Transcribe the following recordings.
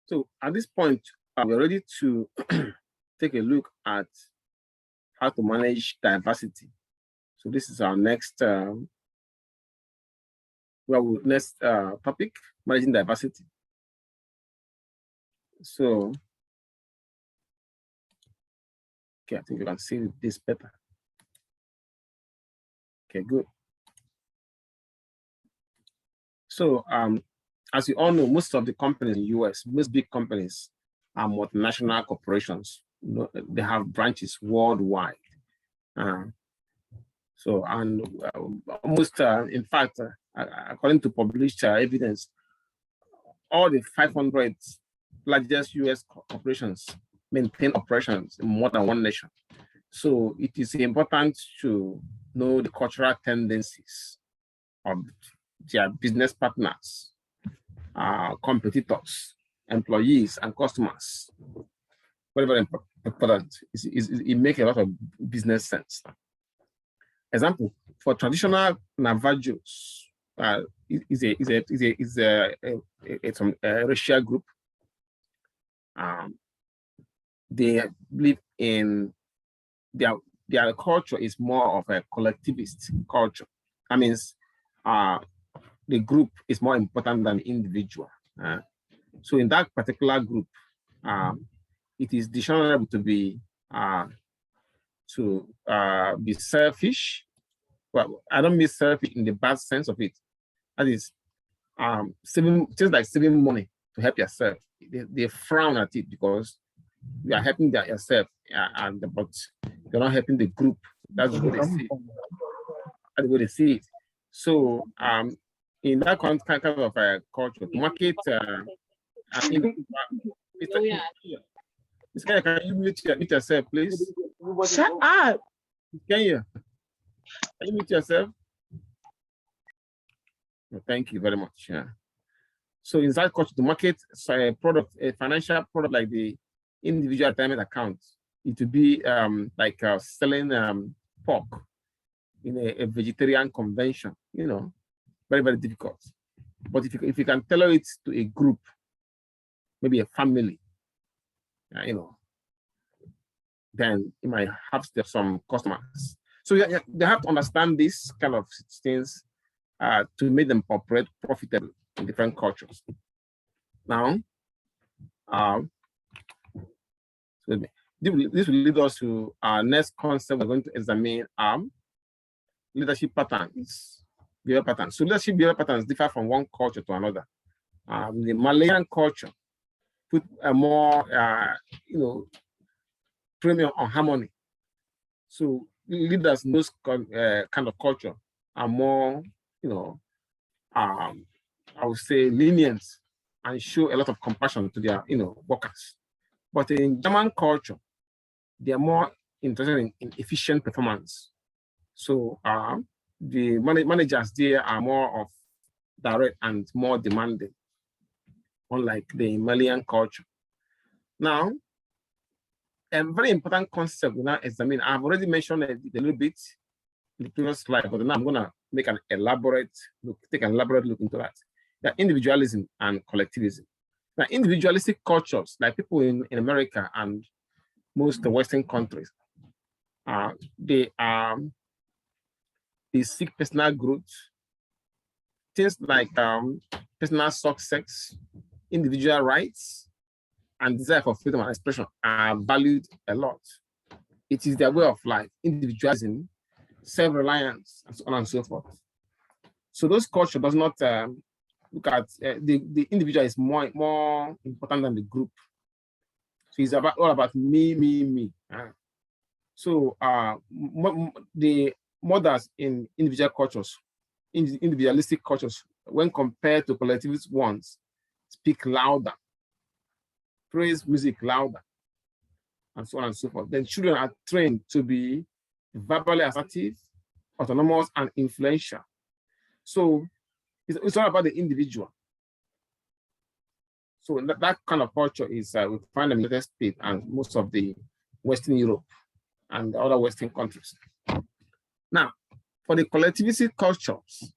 So at this point, we're ready to take a look at how to manage diversity. So this is our next topic, managing diversity. So, okay, I think you can see this better. Okay, good. So, as you all know, most of the companies in the US, most big companies are multinational corporations. You know, they have branches worldwide. So, and almost, in fact, according to published evidence, all the 500 largest US corporations maintain operations in more than one nation. So it is important to know the cultural tendencies of their business partners, competitors, employees, and customers. Very, very important. It makes a lot of business sense. Example, for traditional Navajos, is a racial group. They believe in their culture is more of a collectivist culture. That means the group is more important than the individual. So in that particular group, it is dishonorable to be selfish. Well, I don't mean selfish in the bad sense of it. That is, just like saving money to help yourself. They frown at it because you are helping yourself, but you're not helping the group. That's the way they see it. That's the way they see it. So, in that kind of culture, to market, Miss Kenya, can you mute yourself, please? Shut up. Kenya, can you mute yourself? Well, thank you very much. Yeah. So inside culture, to market a product, a financial product like the individual retirement account, it would be like selling pork in a vegetarian convention, you know, very, very difficult. But if you can tailor it to a group, maybe a family, you know, then you might have some customers. So they have to understand this kind of things to make them operate profitable in different cultures. Now, this will lead us to our next concept. We're going to examine leadership patterns, behavior patterns. So leadership behavior patterns differ from one culture to another. The Malayan culture put a more, premium on harmony. So leaders in those kind of culture are more, I would say lenient and show a lot of compassion to their, workers. But in German culture, they are more interested in efficient performance. So the managers there are more of direct and more demanding, unlike the Malayan culture. Now, a very important concept we now examine. I've already mentioned it a little bit in the previous slide, but now I'm going to make an elaborate look, take an elaborate look into that. The individualism and collectivism. Now, individualistic cultures, like people in America and most Western countries, they seek personal growth, things like personal success, individual rights, and desire for freedom and expression are valued a lot. It is their way of life, individualism, self-reliance, and so on and so forth. So those culture does not look at the individual is more important than the group. So it's all about me. So the mothers in individual cultures, individualistic cultures, when compared to collectivist ones, speak louder, praise music louder, and so on and so forth. Then children are trained to be verbally assertive, autonomous, and influential. So it's all about the individual. So that kind of culture is we find in the United States and most of the Western Europe and other Western countries. Now, for the collectivistic cultures,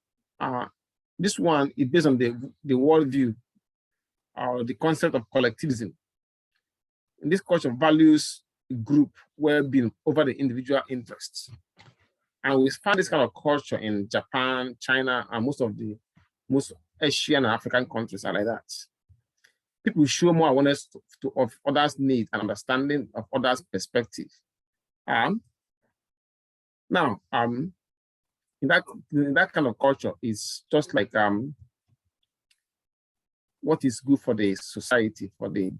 this one is based on the worldview or the concept of collectivism. And this culture values group well-being over the individual interests. And we find this kind of culture in Japan, China, and most Asian and African countries are like that. People show more awareness of others' needs and understanding of others' perspective. Now, in that kind of culture, it's just like what is good for the society, for the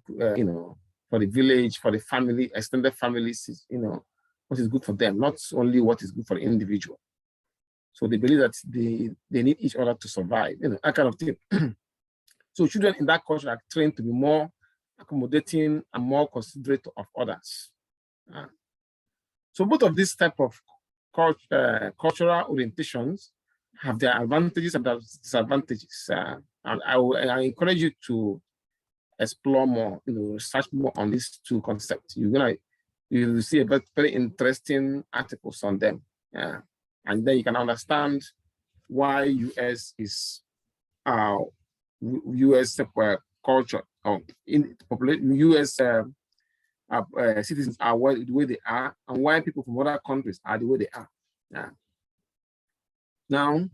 for the village, for the family, extended families, what is good for them, not only what is good for the individual. So they believe that they need each other to survive, that kind of thing. So children in that culture are trained to be more accommodating and more considerate of others. So both of these type of cultural orientations have their advantages and their disadvantages. And I encourage you to explore more, research more on these two concepts. You'll see a very interesting articles on them. And then you can understand why US is US culture, in population, US citizens are the way they are, and why people from other countries are the way they are. Now,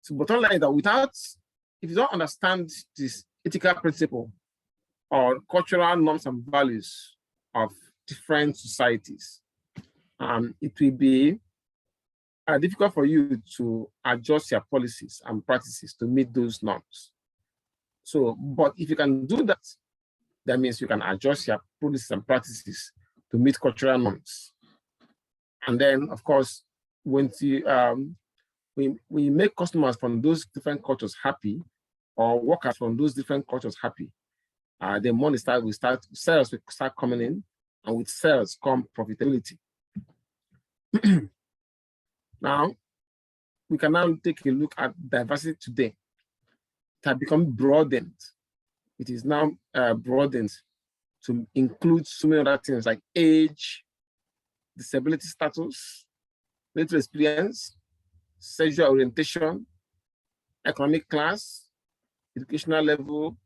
so bottom line is that if you don't understand this ethical principle or cultural norms and values of different societies, it will be difficult for you to adjust your policies and practices to meet those norms. So, but if you can do that, that means you can adjust your policies and practices to meet cultural norms. And then, of course, when we make customers from those different cultures happy, or workers from those different cultures happy, the money sales will start coming in, and with sales come profitability. Now, we can now take a look at diversity today. It has become broadened. It is now broadened to include so many other things like age, disability status, military experience, sexual orientation, economic class, educational level,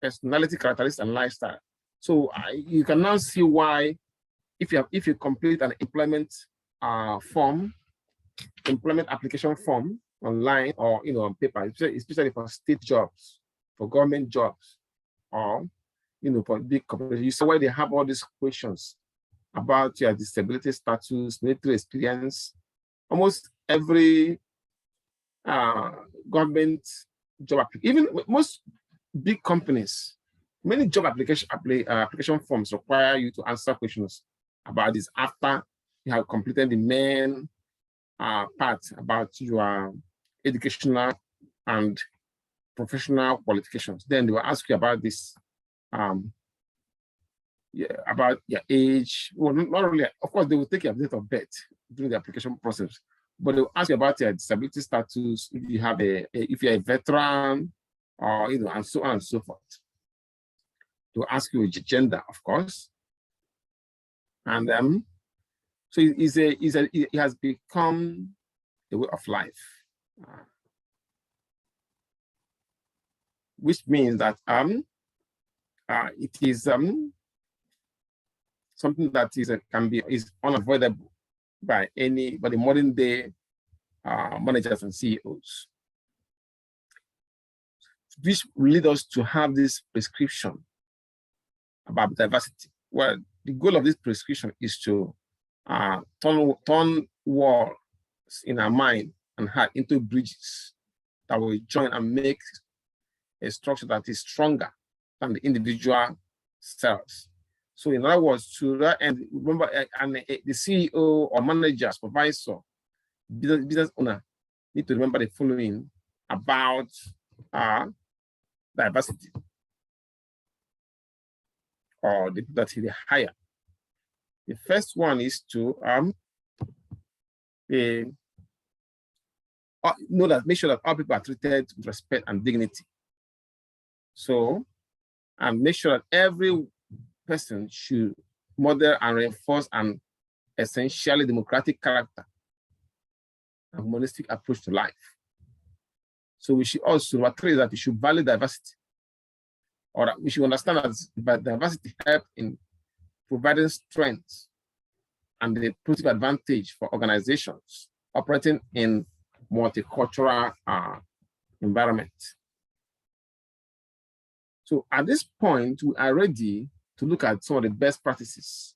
personality characteristics, and lifestyle. So you can now see why, if you complete an employment application form online or on paper, especially for state jobs, for government jobs, or for big corporations, you see why they have all these questions about your disability status, military experience. Almost every government job, even most big companies, many job application forms require you to answer questions about this after you have completed the main part about your educational and professional qualifications. Then they will ask you about this, about your age. Well, not really, of course, they will take your date of birth during the application process, but they will ask you about your disability status, if you have if you're a veteran, or and so on and so forth. To ask you your gender, of course, and so it has become a way of life, which means that it is something that is unavoidable by the modern day managers and CEOs, which lead us to have this prescription about diversity. Well, the goal of this prescription is to turn walls in our mind and heart into bridges that will join and make a structure that is stronger than the individual cells. So in other words, to that end, remember, the CEO or manager, supervisor, business owner need to remember the following about diversity, or the people that they hire. The first one is to make sure that all people are treated with respect and dignity. So, and make sure that every person should model and reinforce an essentially democratic character and humanistic approach to life. So we should also, number three, is that we should value diversity, or that we should understand that diversity helps in providing strength and the positive advantage for organizations operating in multicultural environment. So at this point, we are ready to look at some of the best practices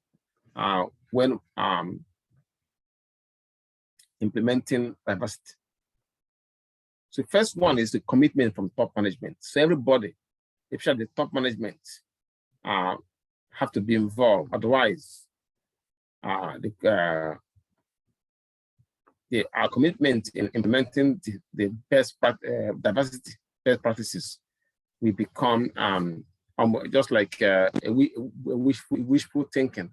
when implementing diversity. So the first one is the commitment from top management. So everybody, especially the top management, have to be involved. Otherwise, our commitment in implementing the best diversity best practices will become just like wishful thinking.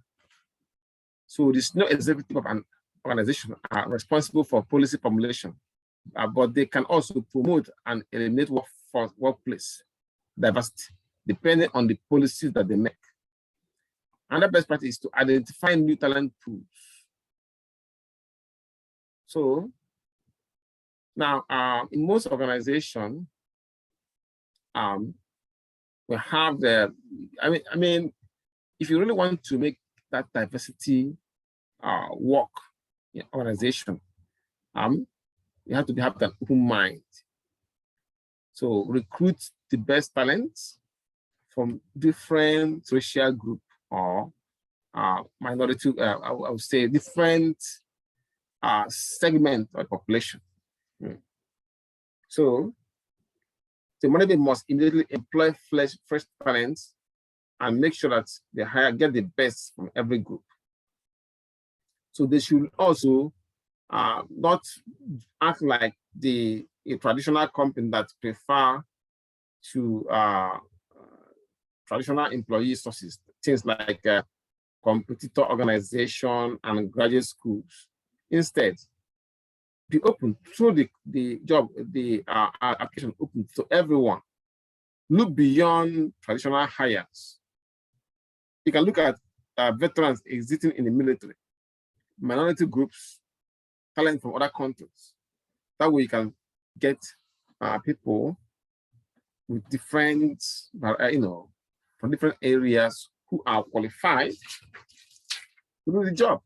So there's no executive of an organization responsible for policy formulation, but they can also promote and eliminate workplace diversity depending on the policies that they make. Another best practice is to identify new talent pools. So now, in most organizations, we have the. I mean, if you really want to make that diversity work in organization, you have to have an open mind. So recruit the best talents from different social group or minority. I would say different segment of the population. So the management must immediately employ fresh talents and make sure that they get the best from every group. So they should also not act like a traditional company that prefer to traditional employee sources, things like competitor organization and graduate schools. Instead, be open through the job, the application open to everyone. Look beyond traditional hires. You can look at veterans exiting in the military, minority groups, talent from other countries. That way you can get people with different, from different areas who are qualified to do the job.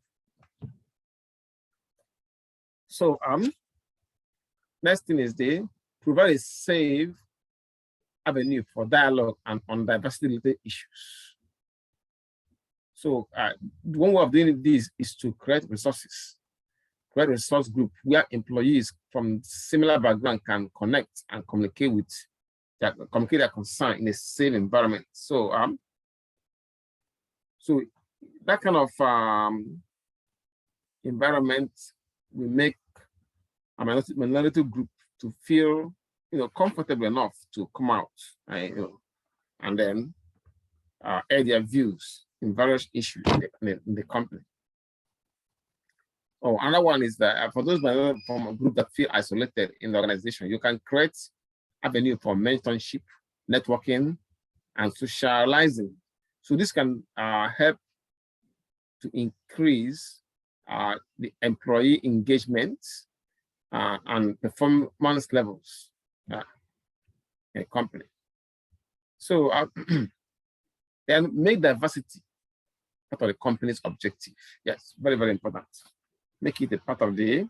So next thing is they provide a safe avenue for dialogue and on diversity-related issues. So one way of doing this is to create resources, create a resource group where employees from similar background can connect and communicate their concern in a safe environment. So so that kind of environment will make a minority group to feel comfortable enough to come out and then air their views in various issues in the company. Oh, another one is that for those from a group that feel isolated in the organization, you can create avenue for mentorship, networking, and socializing. So this can help to increase the employee engagement and performance levels in a company. So then make diversity part of the company's objective. Yes, very, very important. Make it a part of the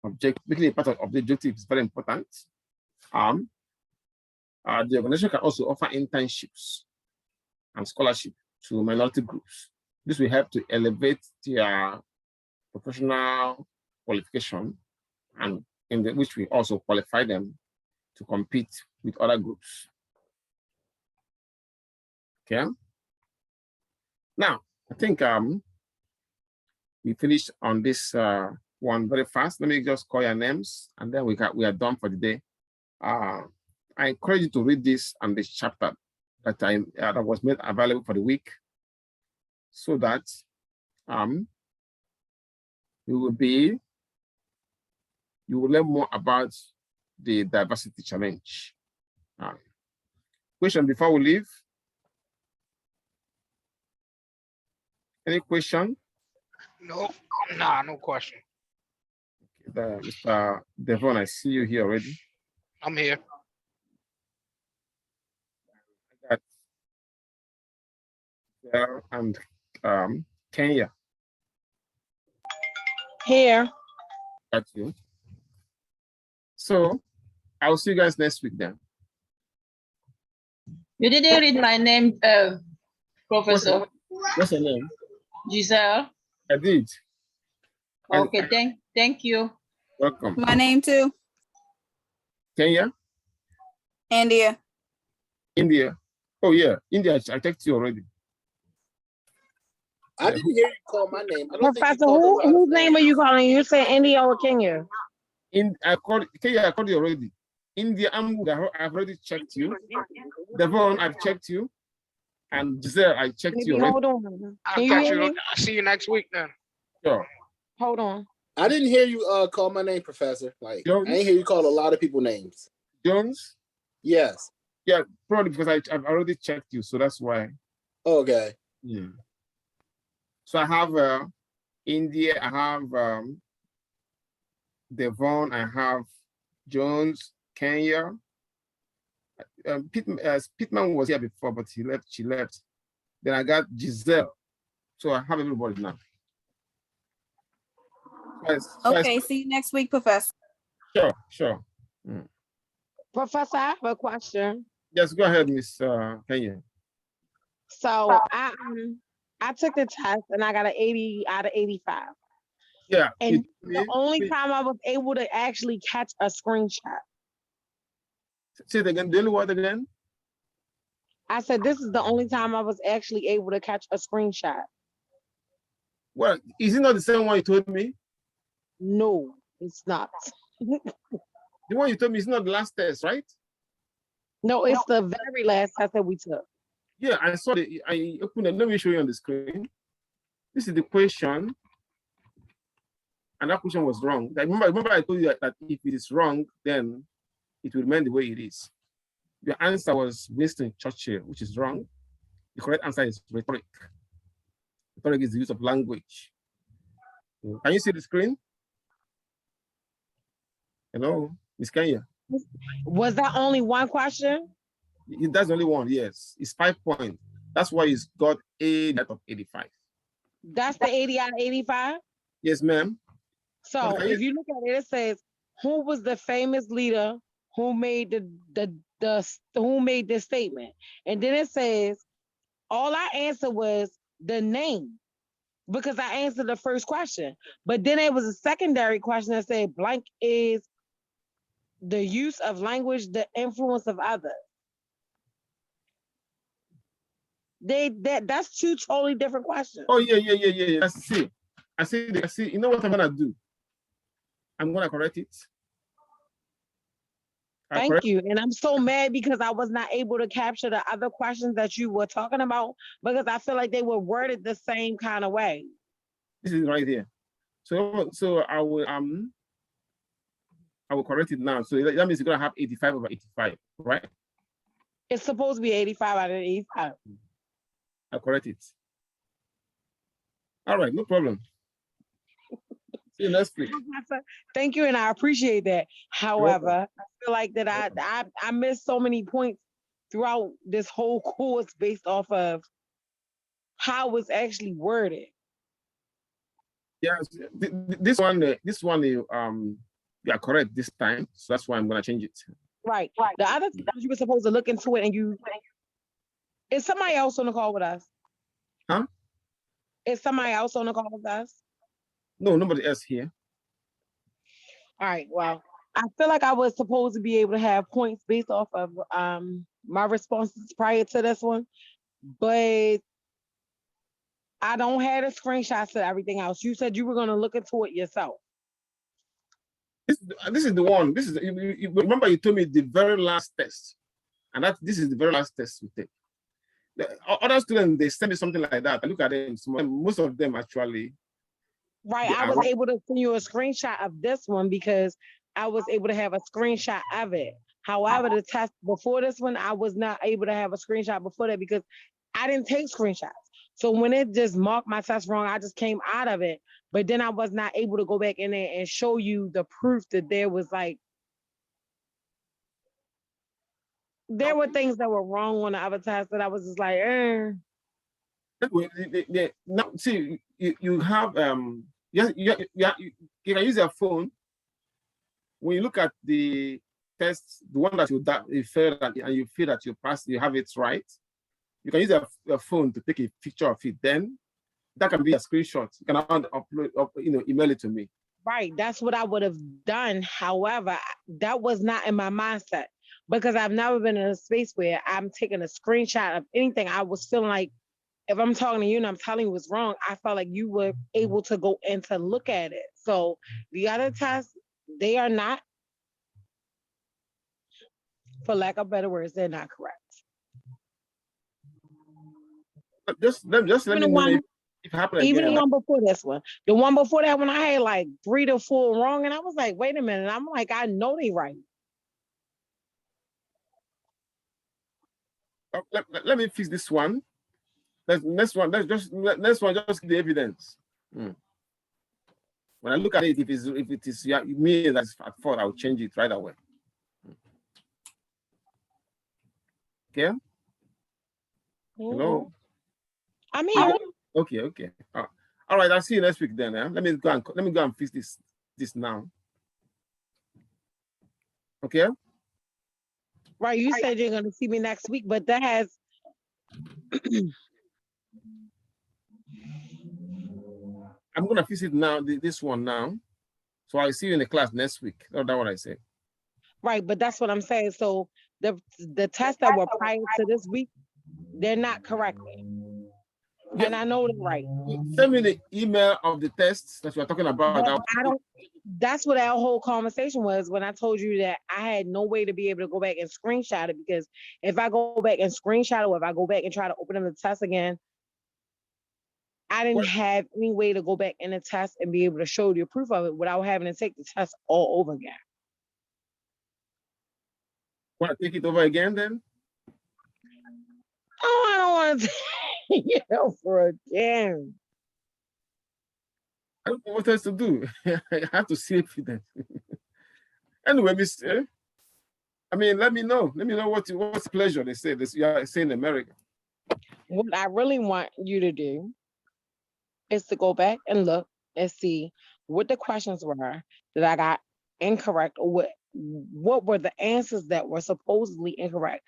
objective. Making it part of the objective is very important. The organization can also offer internships and scholarship to minority groups. This will help to elevate their professional qualification and which will also qualify them to compete with other groups. Okay. Now, I think we finished on this one very fast. Let me just call your names and then we are done for the day. I encourage you to read this and this chapter that was made available for the week, so that you will learn more about the diversity challenge. Question before we leave? Any question? No, nah, no question. Mr. Devon, I see you here already. I'm here. I got and Kenya. Here. Got you. So I'll see you guys next week then. You didn't read my name, Professor. What's your name? Giselle. I did. Okay, thank you. Welcome. My name too. Kenya? India. India. Oh yeah, India. I texted you already. I didn't hear you call my name. I don't Professor, think you called whose name are you calling? You say India or Kenya? I called Kenya. I called you already. India. I've already checked you. Devon, I've checked you. And Giselle, I checked you already. Hold on. I'll catch you. I'll see you next week then. Sure. Hold on. I didn't hear you call my name, Professor. Like Jones? I didn't hear you call a lot of people names. Jones? Yes. Yeah, probably because I've already checked you, so that's why. Okay. Yeah. So I have India, I have Devon, I have Jones, Kenya. Pittman was here before, but she left. Then I got Giselle. So I have everybody now. Okay, see you next week, Professor. Sure. Professor, I have a question. Yes, go ahead, Miss Kenya. So I took the test and I got an 80 out of 85. Yeah. And the only time I was able to actually catch a screenshot. Say it again. The only word again? I said this is the only time I was actually able to catch a screenshot. Well, is it not the same one you told me? No, it's not. The one you told me is not the last test, right? No, it's the very last test that we took. Yeah, I saw I opened it. Let me show you on the screen. This is the question. And that question was wrong. Remember I told you that if it is wrong, then it will remain the way it is. Your answer was Winston Churchill, which is wrong. The correct answer is rhetoric. Rhetoric is the use of language. Can you see the screen? Hello, Miss Kenya. Was that only one question? That's only one, yes. It's 5 points. That's why it's got 8 out of 85. That's the 80 out of 85? Yes, ma'am. So if you look at it, it says, who was the famous leader who made who made this statement? And then it says, all I answered was the name, because I answered the first question. But then it was a secondary question that said blank is the use of language, the influence of others. That's two totally different questions. Oh, yeah. I see. You know what I'm gonna do? I'm gonna correct it. Thank you. And I'm so mad because I was not able to capture the other questions that you were talking about because I feel like they were worded the same kind of way. This is right here. So I will correct it now. So that means you're gonna have 85 over 85, right? It's supposed to be 85 out of 85. I'll correct it. All right, no problem. See you next week. Thank you, and I appreciate that. However, I feel like that I missed so many points throughout this whole course based off of how it's actually worded. Yes, this one, you are correct this time, so that's why I'm gonna change it. Right. The other time you were supposed to look into it, and is somebody else on the call with us? Huh? Is somebody else on the call with us? No, nobody else here. All right. Well, I feel like I was supposed to be able to have points based off of my responses prior to this one, but I don't have the screenshots to everything else. You said you were going to look into it yourself. This is the one. This is remember you told me the very last test, and this is the very last test we take. The other students, they send me something like that. I look at them. Most of them actually. Right. I was able to send you a screenshot of this one because I was able to have a screenshot of it. However, the test before this one, I was not able to have a screenshot before that because I didn't take screenshots. So when it just marked my test wrong, I just came out of it. But then I was not able to go back in there and show you the proof that there was like, there were things that were wrong on the other test that I was just like, Now, see, you have you can use your phone. When you look at the test, the one that you failed at, and you feel that you passed, you have it right, you can use your phone to take a picture of it. Then that can be a screenshot. You can upload, email it to me. Right, that's what I would have done. However, that was not in my mindset because I've never been in a space where I'm taking a screenshot of anything. I was feeling like if I'm talking to you and I'm telling you what's wrong, I felt like you were able to go in to look at it. So the other tests, they are not, for lack of better words, they're not correct. But just let me know if it happened Even again. the one before this one. The one before that one, I had like 3 to 4 wrong. And I was like, wait a minute. I'm like, I know they right. Let me fix this one. Next one, just the evidence. When I look at it, if it is me that's at fault, I'll change it right away. Okay. Hello. I'm here. Okay. All right. I'll see you next week then. Let me go and fix this now. Okay. Right. You said you're gonna see me next week, but that has I'm gonna fix it now. This one now. So I'll see you in the class next week. That's what I said. right, but that's what I'm saying. So the tests that were prior to this week, they're not correct. Yeah. And I know they're right. Send me the email of the tests that you're talking about. But I don't. That's what our whole conversation was when I told you that I had no way to be able to go back and screenshot it, because if I go back and screenshot it, or if I go back and try to open up the test again, I didn't have any way to go back in the test and be able to show you proof of it without having to take the test all over again. Want to take it over again then? Oh, I don't want to take it over again. I don't know what else to do. I have to see evidence. Anyway, Mr. I mean, let me know. Let me know what's pleasure they say. This you are saying in America. What I really want you to do is to go back and look and see what the questions were that I got incorrect, or what were the answers that were supposedly incorrect.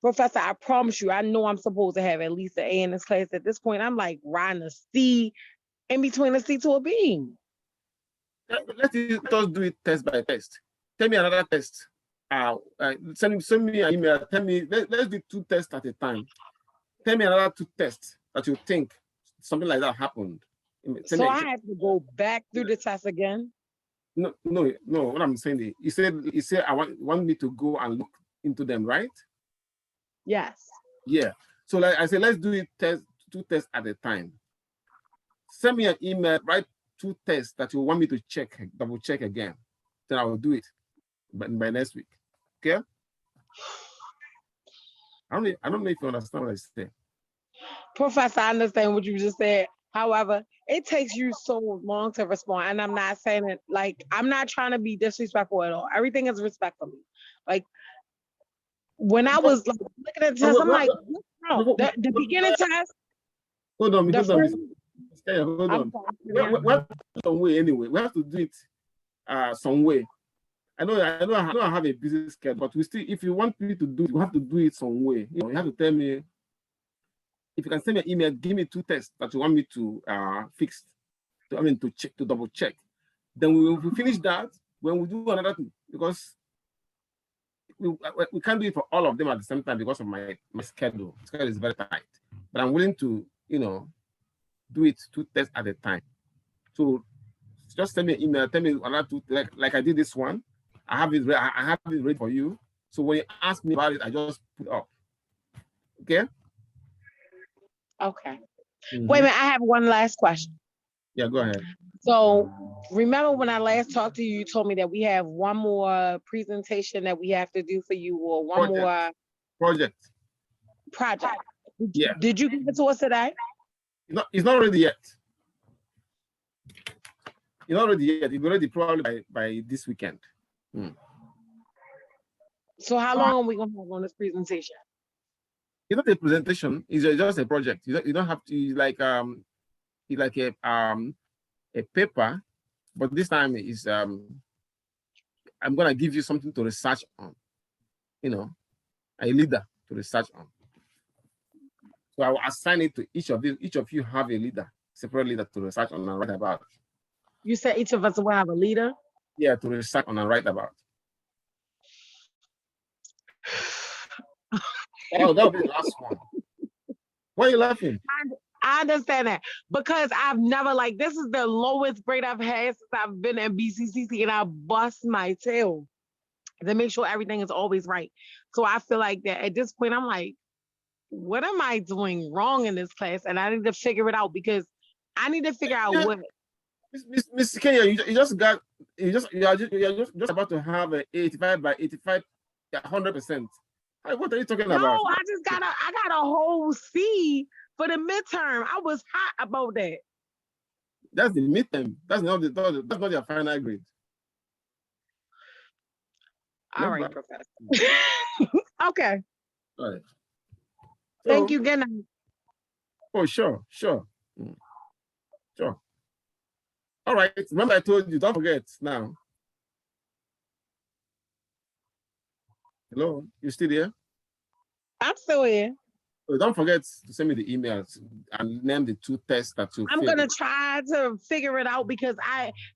Professor, I promise you, I know I'm supposed to have at least an A in this class. At this point, I'm like riding a C in between a C to a B. Let's just do it test by test. Tell me another test. Send me an email. Tell me, let's do 2 tests at a time. Tell me another 2 tests that you think something like that happened. So I have to go back through the test again? No. What I'm saying is, he said I want me to go and look into them, right? Yes. Yeah. So like I said, let's do it 2 tests at a time. Send me an email, write 2 tests that you want me to double check again. Then I will do it by next week. Okay? I don't know if you understand what I say. Professor, I understand what you just said. However, it takes you so long to respond. And I'm not saying it like, I'm not trying to be disrespectful at all. Everything is respectful. Like, when I was like, looking at the test, I'm like, no, the beginning test. Hold on. We have some way anyway. We have to do it some way. I know I have a busy schedule, but we still, if you want me to do it, you have to do it some way. You have to tell me. If you can send me an email, give me 2 tests that you want me to fix. To check, to double check. Then we will finish that when we do another thing, because we can't do it for all of them at the same time because of my schedule. The schedule is very tight. But I'm willing to, do it 2 tests at a time. So just send me an email, tell me another 2, like I did this one. I have it ready for you. So when you ask me about it, I just put it up. Okay? Okay. Wait a minute, I have one last question. Yeah, go ahead. So remember when I last talked to you, you told me that we have one more presentation that we have to do for you, or one more project. project. Yeah. Did you give it to us today? It's not ready yet. It's not ready yet. It's ready probably by this weekend. So how long are we gonna have on this presentation? It's not a presentation. It's just a project. You don't have to. It's like a paper, but this time is I'm gonna give you something to research on. You know, a leader to research on. So I will assign it to each of you. Each of you have a leader, separate leader to research on and write about. You said each of us will have a leader? Yeah, to research on and write about. Oh, that'll be the last one. Why are you laughing? I understand that because I've never this is the lowest grade I've had since I've been in BCCC, and I bust my tail to make sure everything is always right. So I feel like that at this point, I'm like, what am I doing wrong in this class? And I need to figure it out because I need to figure out what. Miss Kenya, you are just about to have an 85 by 85, 100%. What are you talking about? No, I got a whole C for the midterm. I was hot about that. That's the midterm. That's not your final grade. All right, Professor. Okay. All right. Thank you. Good night. Oh, sure. Sure. All right. Remember I told you, don't forget now. Hello, you still there? I'm still here. Oh, don't forget to send me the emails and name the 2 tests that you I'm gonna try to figure it out because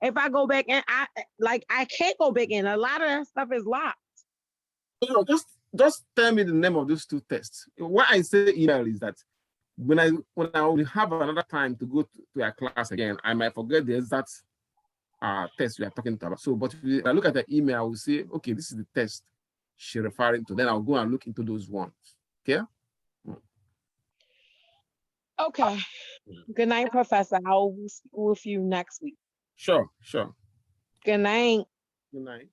if I go back in, I can't go back in. A lot of that stuff is locked. Just tell me the name of those 2 tests. Why I say email is that when I will have another time to go to a class again, I might forget the exact test we are talking about. So, but if I look at the email, I will say, okay, this is the test she's referring to. Then I'll go and look into those ones. Okay? Okay. Good night, Professor. I'll speak with you next week. Sure. Good night. Good night.